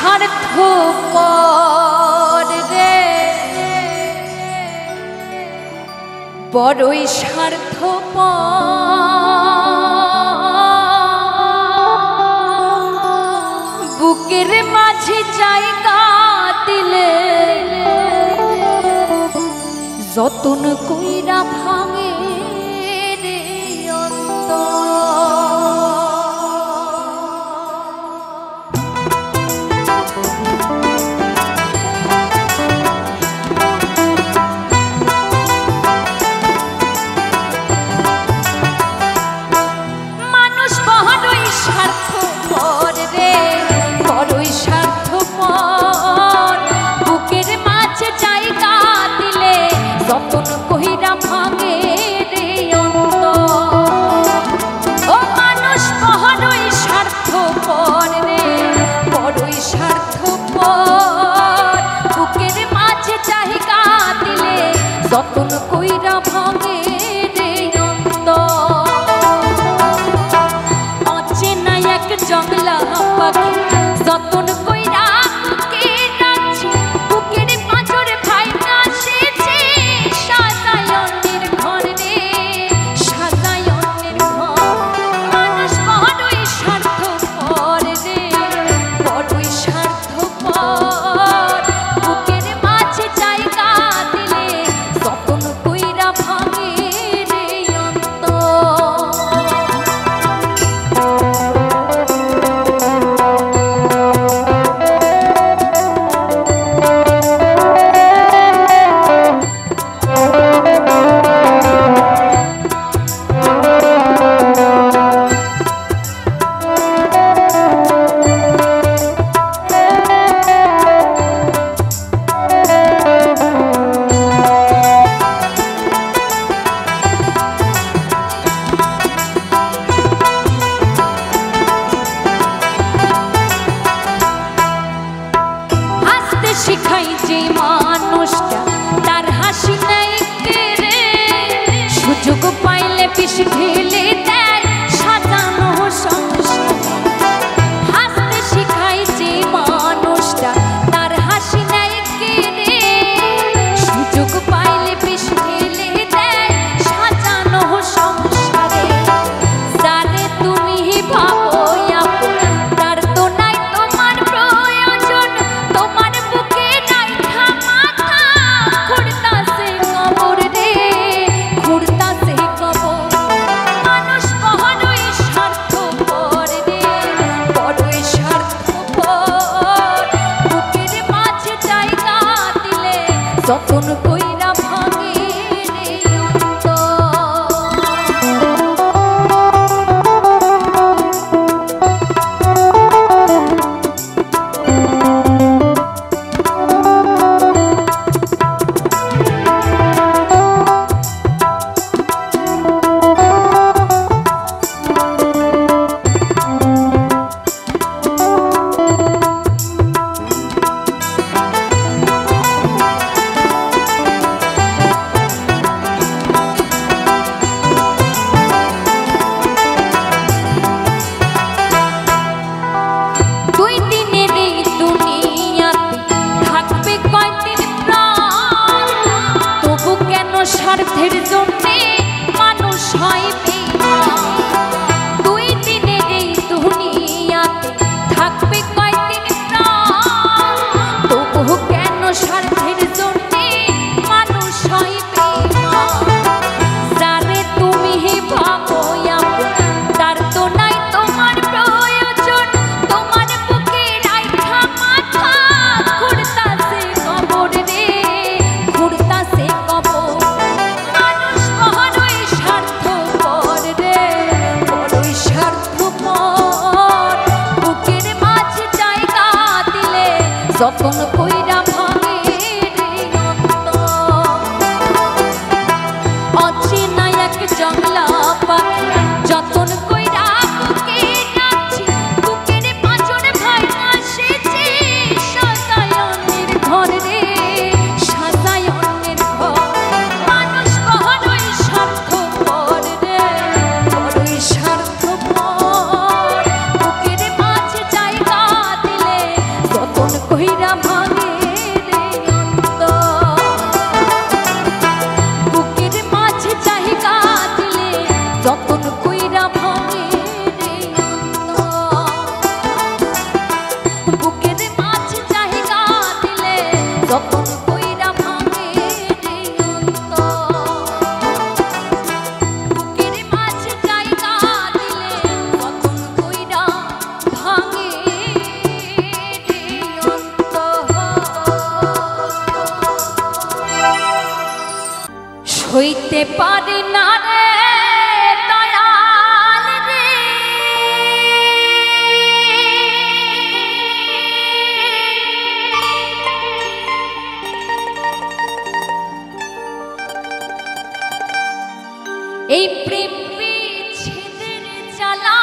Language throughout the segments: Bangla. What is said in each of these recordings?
স্বার্থপর রে, বড়ই স্বার্থপর। বুকের মাঝে জায়গা দিলে যতন কইরা ভাঙে রে অন্তর। মানুষ বড়ই স্বার্থপর রে, বড়ই স্বার্থপর। বুকের মাঝে জায়গা দিলে যতন কইরা ভাঙে রে অন্তর। ও মানুষ বড়ই স্বার্থপর রে, বড়ই স্বার্থপর। বুকের মাঝে জায়গা দিলে যতন কইরা ভাঙে রে অন্তর। অচেনা এক জংলা পাখি যতন কইরা বুকে রাখছি, বুকের পাঁজর ভাইঙা সেছে সাজায় অন্যের ঘর রে, সাজায় অন্যের ঘর। মানুষ বড়ই স্বার্থপর রে, বড়ই স্বার্থপর। বুকের মাঝে জায়গা দিলে যতন কইরা ভাঙে রে অন্তর। হাসতে শিখাই যে মানুষটা তার হাসি নাই কেড়ে, সুযোগ পাইলে বিষ ঢেলে দেয় সাজানো সংসার। হাসতে শিখাই যে মানুষটা তার হাসি নাই কেড়ে, সুযোগ পাইলে বিষ ঢেলে দেয় সাজানো সংসারে। যারে তুমি ভাবো আপন, তার তো নাই তোমার প্রয়োজন। তোমার বুকে রাইখা মাথা খুঁড়তাছে কবর রে, খুঁড়তাছে কবর। মানুষ বড়ই স্বার্থপর রে, বড়ই স্বার্থপর। বুকের মাঝে জায়গা দিলে যতন কইরা ভাঙে রে অন্তর। দুই দিনের এই দুনিয়াতে থাকবে কয়দিন প্রাণ, তবু কেন স্বার্থের জন্যে মানুষ হয় বেঈমান। দুই দিনের এই দুনিয়াতে থাকবে কয়দিন প্রাণ, তবু কেন স্বার্থের জন্যে মানুষ হয় বেঈমান। যারে তুমি ভাবো আপন, তার তো নাই তোমার প্রয়োজন। তোমার বুকে রাইখা মাথা খুঁড়তাছে কবর রে, খুঁড়তাছে কবর। মানুষ বড়ই স্বার্থপর রে, বড়ই স্বার্থপর। বুকের মাঝে জায়গা দিলে যতন কইরা ভাঙে রে অন্তর। অচেনা এক জংলা পাখি যতন কইরা বুকে রাখছি, বুকের পাঁজর ভাইঙা সেছে সাজায় অন্যের ঘর রে, সাজায় অন্যের ঘর। মানুষ বড়ই স্বার্থপর রে, বড়ই স্বার্থপর। বুকের মাঝে জায়গা দিলে যতন পারি না রে দয়াল রে, এই প্রেম বিচ্ছেদের জ্বালা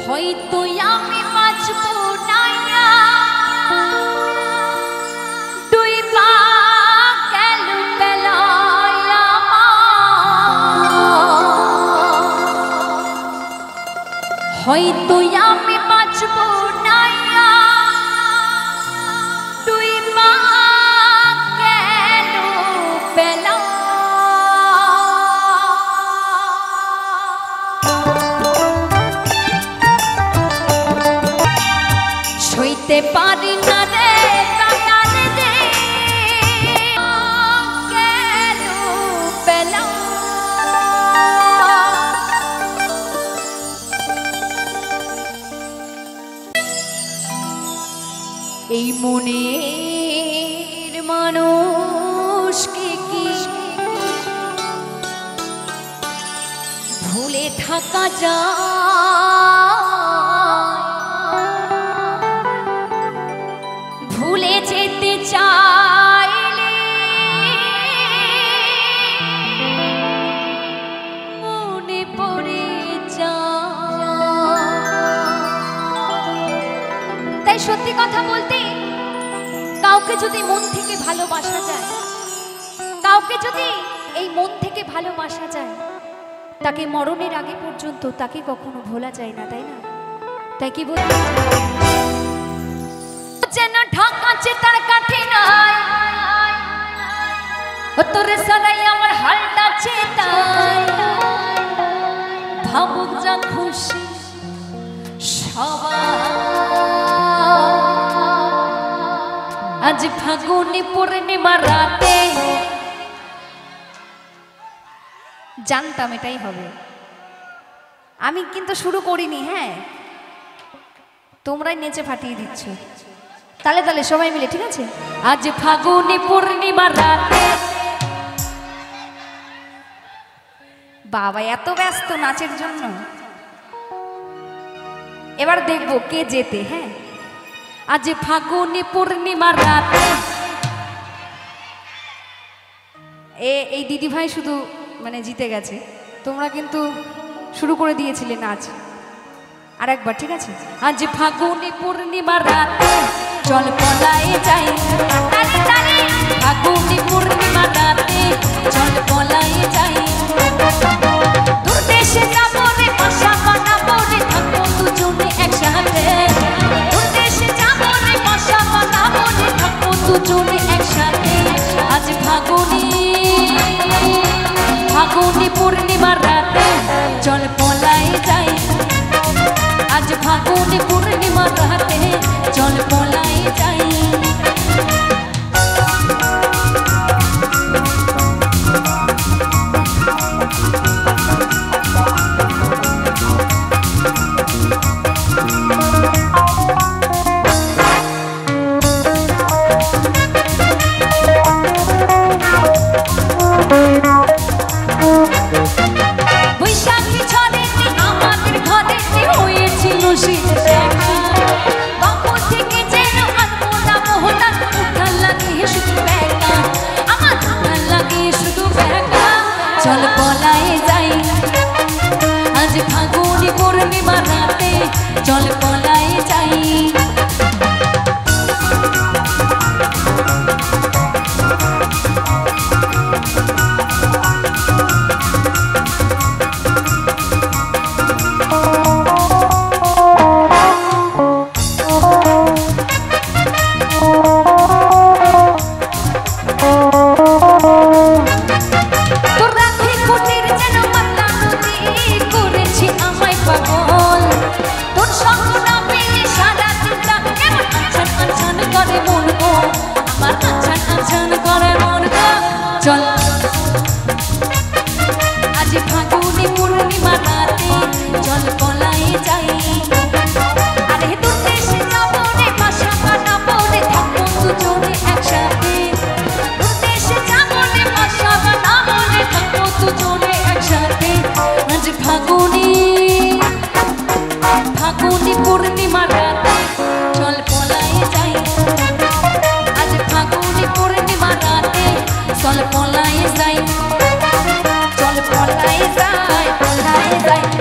হয়তো আমি বাঁচব না, ডুইবা গেল বেলায় হয়তো আমি বাঁচব না, ডুইবা গেল বেলা। সইতে পারি না রে দয়াল রে গেল বেলা। এই মনের মানুষকে কি ভুলে থাকা যায়, ভুলে যেতে চাইলে মনে পড়ে যায়। তাই সত্যি কথা বলতে, কাউকে যদি মন থেকে ভালোবাসা যায়, কাউকে যদি এই মন থেকে ভালোবাসা যায়, তাকে মরণের আগে পর্যন্ত তাকে কখনো ভোলা যায় না, তাই না? তাই কি বলি, যেন ঢাকাছে তার কাঠে নাই, তোরে সারাই আমার হালটা চেতাই, ভাবুক যা খুশি সবাই। আজ ফাগুনি পূর্ণিমা রাতে, জানতাম এটাই হবে। আমি কিন্তু শুরু করিনি, হ্যাঁ, তোমরাই নেচে ফাটিয়ে দিচ্ছ। তালে তালে সবাই মিলে, ঠিক আছে? আজ ফাগুনি পূর্ণিমা রাতে, বাবা এত ব্যস্ত নাচের জন্য। এবার দেখবো কে যেতে। হ্যাঁ, আজ ফাগুনি পূর্ণিমা রাতে, এই দিদি ভাই শুধু মানে জিতে গেছে, তোমরা কিন্তু শুরু করে দিয়েছিলে নাচ। আর একবার, ঠিক আছে? আজ ফাগুনি পূর্ণিমা রাতে চল পলাই যাই, ফাগুনি পূর্ণিমা রাতে চল পলাই যাই, দূর দেশে যাবো রে, বাসা বানাবো রে, থাকবো দুজনে একসাথে, দূর দেশে যাবো রে, বাসা বানাবো রে, থাকবো দুজনে একসাথে। আজ ফাগুনি পূর্ণিমা রাতে চল পলাই যাই, আজ ফাগুনি পূর্ণিমা রাতে চল পলাই যাই। বৈশাখী ছড়ে আমাদের ঘরে হয়েছিল শীত দেখা, বাপু থেকে যে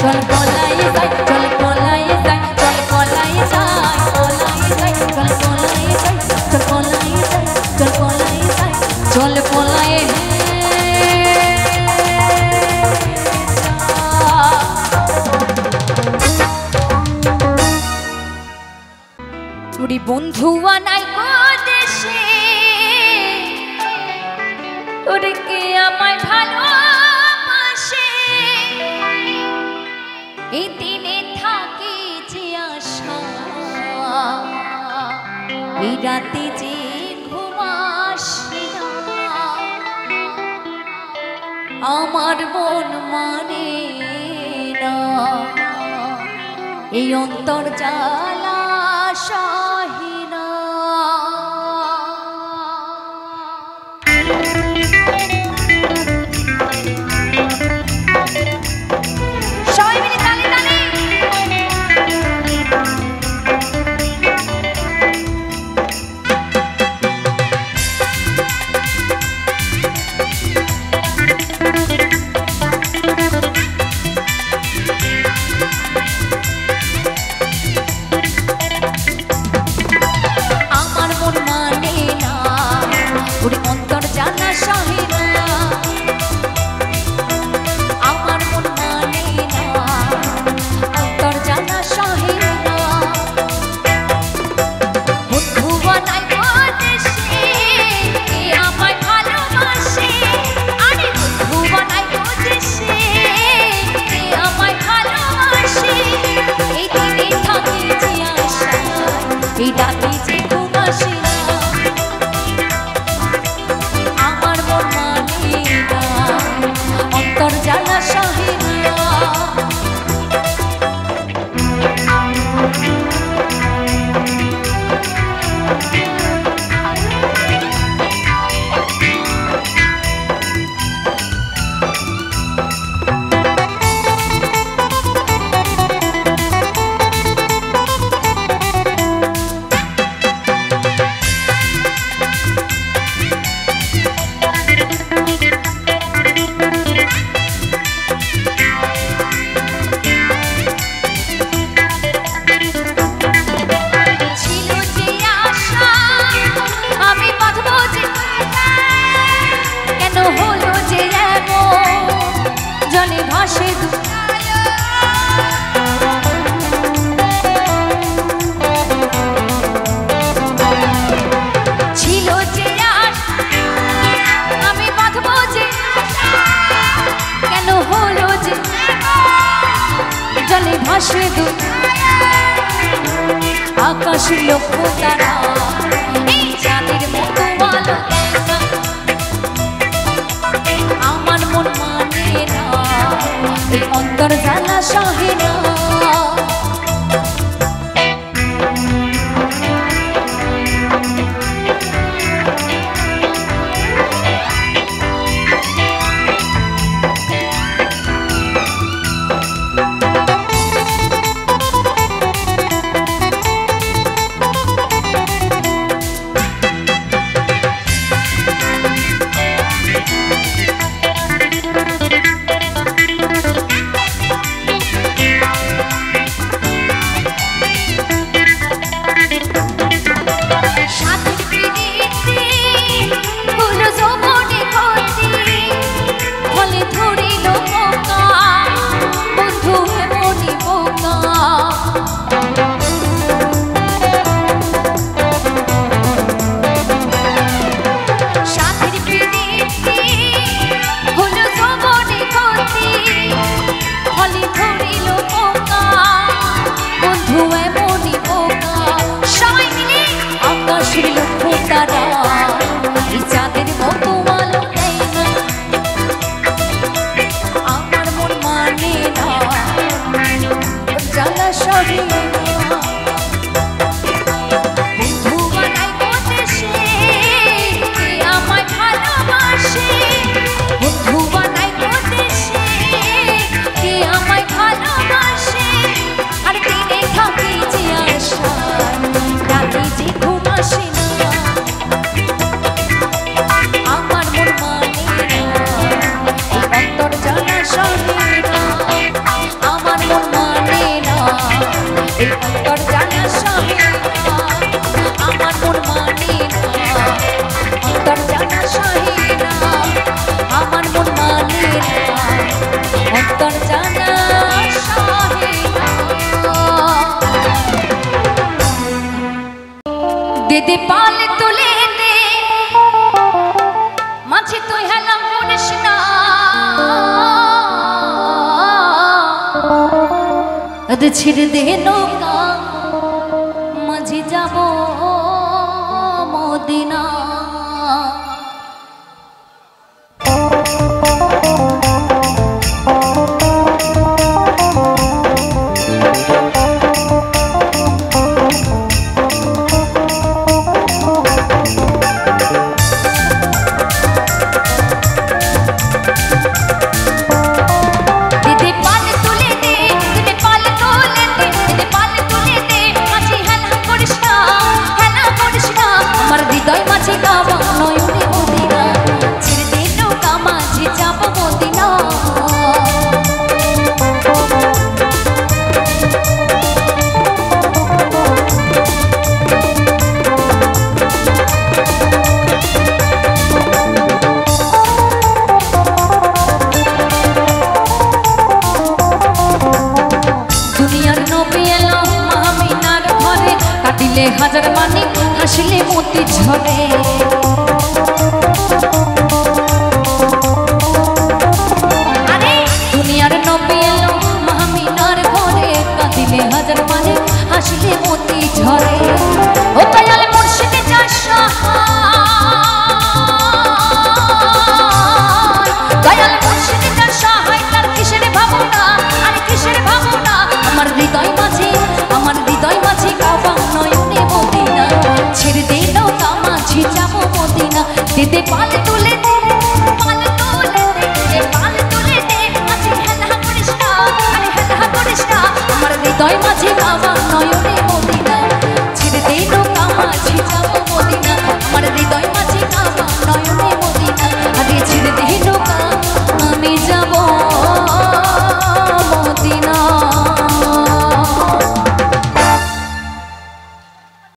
চল পলাই যাই চল পলাই যাই চল পলাই যাই পলাই যাই চল পলাই যাই চল পলাই যাই চল পলাই যাই চল পলাই বন্ধু আনাই দেশে ওরে কে আমায় ভালোবাসে এই দিনে থাকি যে আশা এই রাতে যে ঘুম আসে না আমার মন মানে না এই অন্তর জ্বালা শাহিনা সবাই মিলে তালি তালি আমার মন মানে না অন্তর জ্বালা শাহিনা আকাশ লক্ষ তারা এই চাঁদের মতো আলো আমার মন মানে না এই অন্তর জ্বালা সহে না চাঁদ ছিড়ে দে নৌকা মাঝি যাব মদিনা। হাজার মানি হাসলে মতি ঝরে।